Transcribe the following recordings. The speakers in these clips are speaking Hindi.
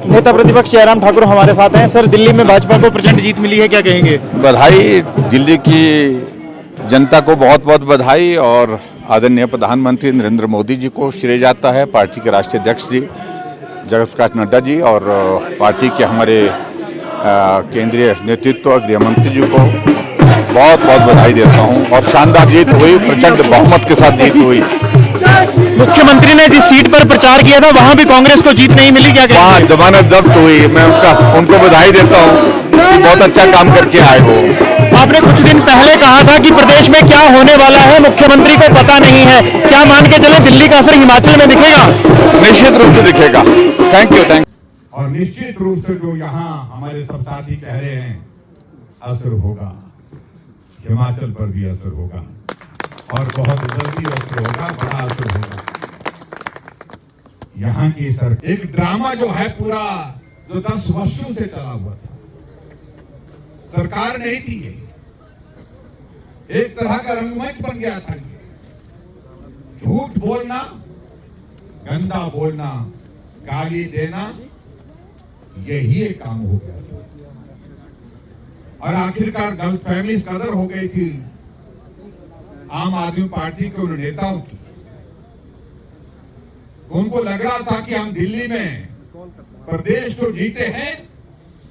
नेता प्रतिपक्ष जयराम ठाकुर हमारे साथ हैं। सर, दिल्ली में भाजपा को प्रचंड जीत मिली है, क्या कहेंगे? बधाई, दिल्ली की जनता को बहुत बहुत बधाई। और आदरणीय प्रधानमंत्री नरेंद्र मोदी जी को श्रेय जाता है, पार्टी के राष्ट्रीय अध्यक्ष जी जगत प्रकाश नड्डा जी और पार्टी के हमारे केंद्रीय नेतृत्व गृह मंत्री जी को बहुत बहुत बधाई देता हूं। और शानदार जीत हुई, प्रचंड बहुमत के साथ जीत हुई। मुख्यमंत्री ने जिस सीट पर प्रचार किया था वहां भी कांग्रेस को जीत नहीं मिली, क्या कहेंगे? वहाँ जमानत जब्त हुई। मैं उनको बधाई देता हूँ कि बहुत अच्छा काम करके आए हो। आपने कुछ दिन पहले कहा था कि प्रदेश में क्या होने वाला है मुख्यमंत्री को पता नहीं है, क्या मान के चले दिल्ली का असर हिमाचल में दिखेगा? निश्चित रूप से दिखेगा। Thank you. और निश्चित रूप से जो यहाँ हमारे सब साथी कह रहे हैं, असर होगा, हिमाचल पर भी असर होगा और बहुत जल्दी असर होगा, बड़ा असर होगा। यहाँ की सर एक ड्रामा जो है पूरा, जो 10 वर्षों से चला हुआ था, सरकार नहीं थी ये, एक तरह का रंगमंच बन गया था ये। झूठ बोलना, गंदा बोलना, गाली देना, यही एक काम हो गया था। और आखिरकार गलतफहमी इस कदर हो गई थी आम आदमी पार्टी के उन नेताओं की, उनको लग रहा था कि हम दिल्ली में प्रदेश को जीते हैं,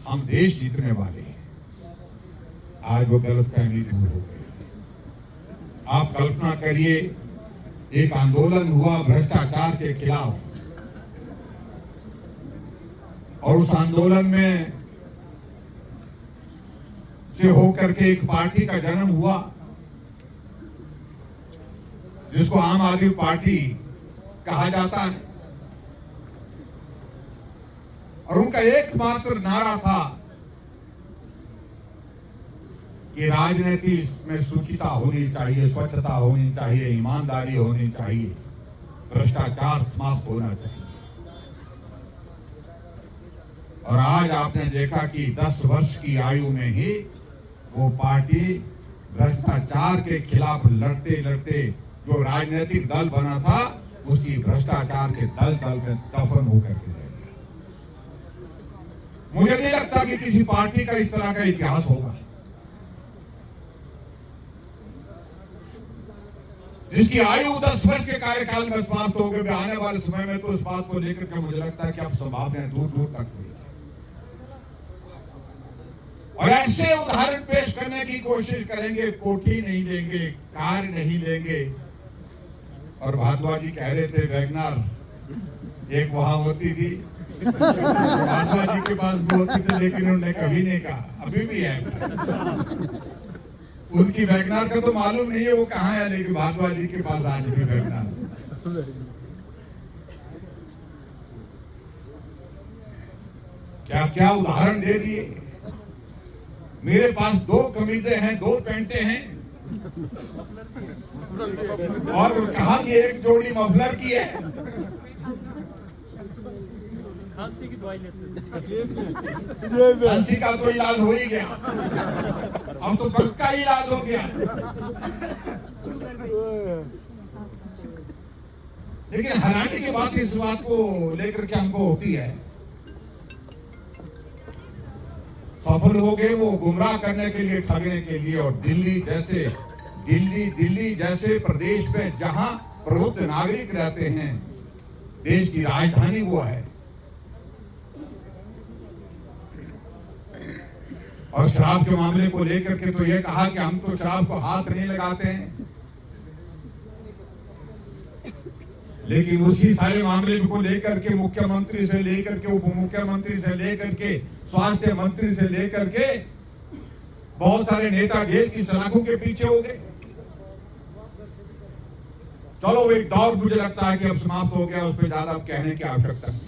हम देश जीतने वाले हैं। आज वो गलतफहमी दूर हो गई। आप कल्पना करिए, एक आंदोलन हुआ भ्रष्टाचार के खिलाफ और उस आंदोलन में से होकर के एक पार्टी का जन्म हुआ जिसको आम आदमी पार्टी कहा जाता है। और उनका एकमात्र नारा था कि राजनीति में शुचिता होनी चाहिए, स्वच्छता होनी चाहिए, ईमानदारी होनी चाहिए, भ्रष्टाचार समाप्त होना चाहिए। और आज आपने देखा कि 10 वर्ष की आयु में ही वो पार्टी भ्रष्टाचार के खिलाफ लड़ते लड़ते जो राजनीतिक दल बना था, उसी भ्रष्टाचार के दल में दफन होकर के रह गया। मुझे नहीं लगता कि किसी पार्टी का इस तरह का इतिहास होगा जिसकी आयु 10 वर्ष के कार्यकाल में समाप्त हो गई। आने वाले समय में तो इस बात को लेकर के मुझे लगता है कि अब संभावनाएं दूर दूर तक हुई। और ऐसे उदाहरण पेश करने की कोशिश करेंगे, कोठी नहीं लेंगे, कार नहीं लेंगे। और भारद्वाज जी कह रहे थे वैगनर एक वहां होती थी, भारद्वाज जी के पास भी होती थी, लेकिन उन्होंने कभी नहीं कहा, अभी भी है। उनकी वैगनर का तो मालूम नहीं है वो कहाँ है, लेकिन भारद्वाज जी के पास आज भी वैगनर। क्या क्या उदाहरण दे दिए। मेरे पास 2 कमीजें हैं, 2 पैंटें हैं, और कहा कि एक जोड़ी मफलर की है। खांसी की दवाई लेते खांसी का तो इलाज हो ही गया, अब तो पक्का इलाज हो गया। लेकिन हैरानी की बात इस बात को लेकर के हमको होती है, सफल हो गए वो गुमराह करने के लिए, ठगने के लिए। और दिल्ली जैसे प्रदेश में जहां प्रबुद्ध नागरिक रहते हैं, देश की राजधानी वो है। और शराब के मामले को लेकर के तो ये कहा कि हम तो शराब को हाथ नहीं लगाते हैं, लेकिन उसी सारे मामले को लेकर के मुख्यमंत्री से लेकर के उप मुख्यमंत्री से लेकर के स्वास्थ्य मंत्री से लेकर के बहुत सारे नेता जेल की सलाखों के पीछे हो गए। चलो एक दौर मुझे लगता है कि अब समाप्त हो गया, उस पर ज्यादा अब कहने की आवश्यकता नहीं।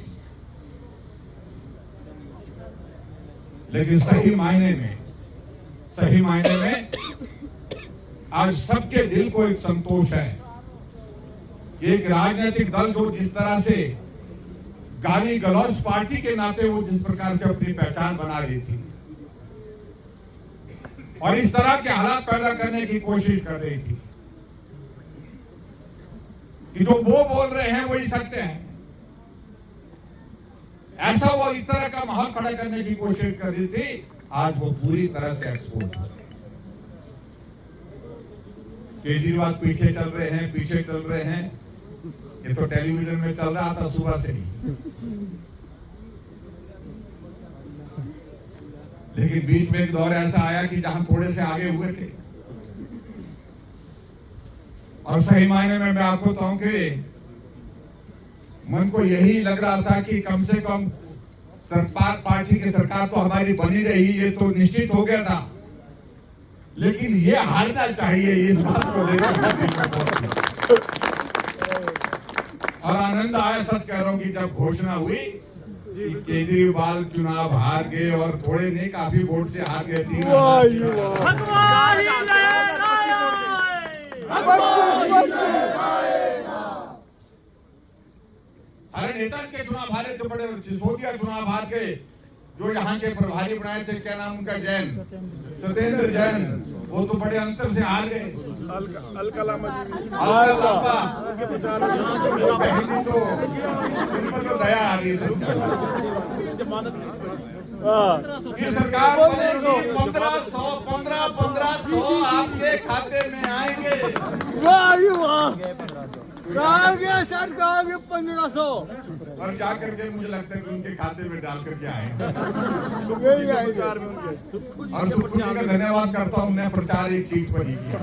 लेकिन सही मायने में आज सबके दिल को एक संतोष है कि एक राजनीतिक दल जो जिस तरह से गाली गलौज पार्टी के नाते वो जिस प्रकार से अपनी पहचान बना रही थी और इस तरह के हालात पैदा करने की कोशिश कर रही थी कि जो वो बोल रहे हैं वही सत्य है, ऐसा वो इस तरह का माहौल खड़ा करने की कोशिश कर रही थी, आज वो पूरी तरह से एक्सपोज हो गई। केजरीवाल पीछे चल रहे हैं, ये तो टेलीविजन में चल रहा था सुबह से ही। लेकिन बीच में एक दौर ऐसा आया कि जहां थोड़े से आगे हुए थे, और सही मायने में मैं आपको बताऊं कि मन को यही लग रहा था कि कम से कम सरकार, पार्टी की सरकार तो हमारी बनी रही, ये तो निश्चित हो गया था, लेकिन ये हारना चाहिए, इस बात को लेकर और आनंद आया। सच कह रहा हूं कि जब घोषणा हुई कि केजरीवाल चुनाव हार गए, और थोड़े नहीं काफी वोट से हार गए, 3 सारे नेता के चुनाव हारे थे, बड़े सिसोदिया चुनाव हार गए, जो यहाँ के प्रभारी बनाए थे, क्या नाम उनका, जैन, सत्येंद्र जैन, वो तो बड़े अंतर से हार गए। अलका लांबा पहली तो उन पर दया आ रही है। ये सरकार बनेगी, 1500 आपके खाते में आएंगे। सरकार 1500 और जा करके मुझे लगता है कि उनके खाते में डाल करके आएंगे। और सुप्रीम जी का धन्यवाद करता हूँ, उन्हें प्रचार एक सीट पर ही किया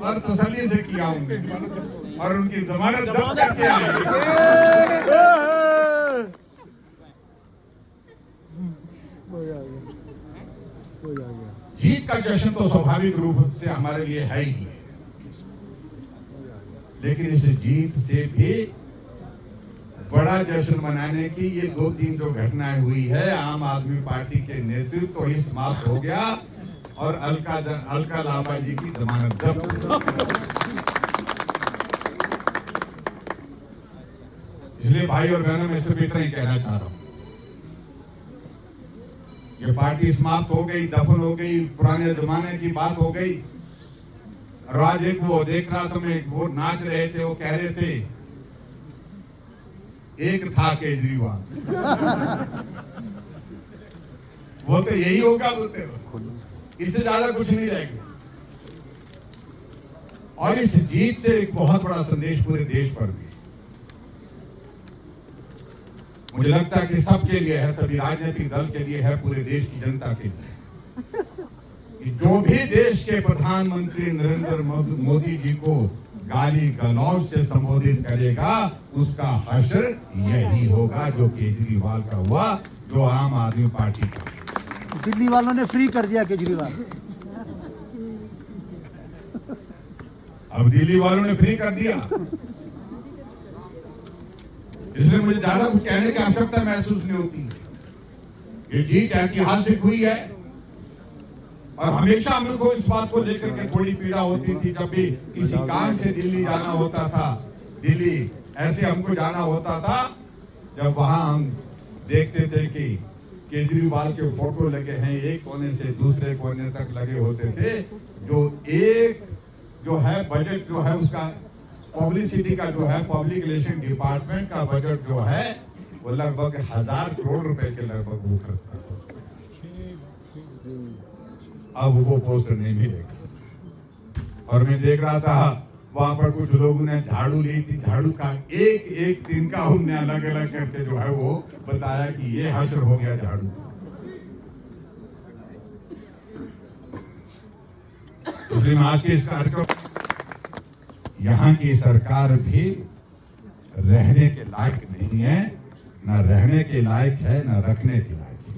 और तसल्ली से किया उन्होंने, और उनकी जमानत जब्त करके आए। जीत का जश्न तो स्वाभाविक रूप से हमारे लिए है ही, लेकिन इस जीत से भी बड़ा जश्न मनाने की ये 2-3 जो घटनाएं हुई है, आम आदमी पार्टी के नेतृत्व तो ही समाप्त हो गया, और अलका लांबा जी की जमानत जब्त। इसलिए भाई और बहनों में सिर्फ इतना ही कहना चाह रहा हूं, ये पार्टी समाप्त हो गई, दफन हो गई, पुराने जमाने की बात हो गई। और आज एक वो देख रहा था मैं, वो नाच रहे थे, वो कह रहे थे एक था केजरीवाल। वो तो यही होगा बोलते हो, इससे ज्यादा कुछ नहीं रहेगा। और इस जीत से एक बहुत बड़ा संदेश पूरे देश पर भी, मुझे लगता है कि सबके लिए है, सभी राजनीतिक दल के लिए है, पूरे देश की जनता के लिए, कि जो भी देश के प्रधानमंत्री नरेंद्र मोदी जी को गाली गलौज से संबोधित करेगा, उसका हश्र यही होगा जो केजरीवाल का हुआ, जो आम आदमी पार्टी का। दिल्ली वालों ने फ्री कर दिया केजरीवाल। अब दिल्ली वालों ने फ्री कर दिया, इसलिए मुझे ज्यादा कुछ कहने की आवश्यकता महसूस नहीं होती। ये जीत ऐतिहासिक हुई है, और हमेशा हम लोग को इस बात को लेकर के थोड़ी पीड़ा होती थी, जब भी किसी काम से दिल्ली जाना होता था, दिल्ली ऐसे हमको जाना होता था, जब वहां हम देखते थे कि केजरीवाल के फोटो लगे हैं, एक कोने से दूसरे कोने तक लगे होते थे, जो एक जो है बजट जो है उसका पब्लिसिटी का जो है, पब्लिक रिलेशन डिपार्टमेंट का बजट जो है, वो लगभग 1000 करोड़ रुपए के लगभग वो खर्च। अब वो पोस्टर नहीं मिलेगा। और मैं देख रहा था वहां पर कुछ लोगों ने झाड़ू ली थी, झाड़ू का एक दिन का उन्हें अलग अलग करके जो है वो बताया कि ये हश्र हो गया झाड़ू। इसलिए आज के इस कार्यक्रम, यहाँ की सरकार भी रहने के लायक नहीं है, ना रहने के लायक है, ना रखने के लायक है।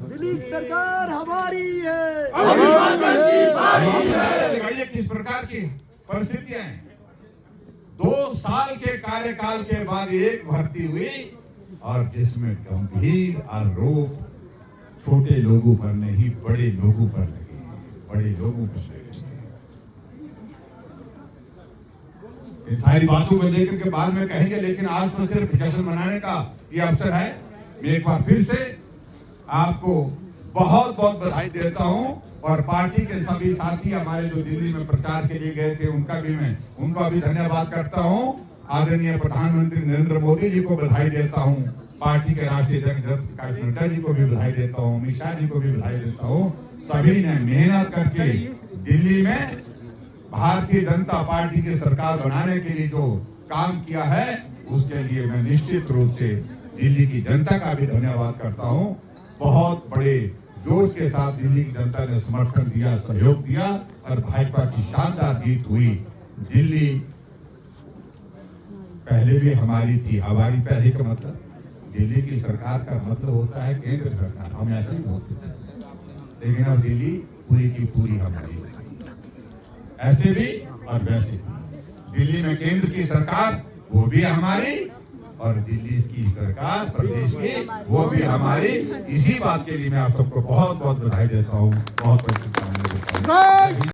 दिल्ली सरकार हमारी है। ये किस प्रकार की परिस्थितियां हैं। 2 साल के कार्यकाल के बाद एक भर्ती हुई, और जिसमें गंभीर आरोप छोटे लोगों पर नहीं, बड़े लोगों पर लगे, बड़े लोगों पर लगे। इन सारी बातों को लेकर के बाद में कहेंगे, लेकिन आज तो सिर्फ जश्न मनाने का ये अवसर है। मैं एक बार फिर से आपको बहुत बहुत बधाई देता हूं, और पार्टी के सभी साथी हमारे जो दिल्ली में प्रचार के लिए गए थे, उनका भी धन्यवाद करता हूं। आदरणीय प्रधानमंत्री नरेंद्र मोदी जी को बधाई देता हूं, पार्टी के राष्ट्रीय अध्यक्ष जगत प्रकाश नड्डा जी को भी बधाई देता हूं, अमित शाह जी को भी बधाई देता हूं। सभी ने मेहनत करके दिल्ली में भारतीय जनता पार्टी की सरकार बनाने के लिए जो काम किया है, उसके लिए मैं निश्चित रूप से दिल्ली की जनता का भी धन्यवाद करता हूं। बहुत बड़े जोश के साथ दिल्ली की जनता ने समर्थन दिया, सहयोग दिया और भाजपा की शानदार जीत हुई। दिल्ली पहले भी हमारी थी, हमारी पहले का मतलब दिल्ली की सरकार का मतलब होता है केंद्र सरकार, हम ऐसे ही बोलते हैं, लेकिन अब दिल्ली पूरी की पूरी हमारी होती है, ऐसे भी और वैसे भी। दिल्ली में केंद्र की सरकार वो भी हमारी और दिल्ली की सरकार प्रदेश की वो भी हमारी। इसी बात के लिए मैं आप सबको बहुत बहुत बधाई देता हूँ, बहुत बहुत शुभकामनाएं देता हूँ।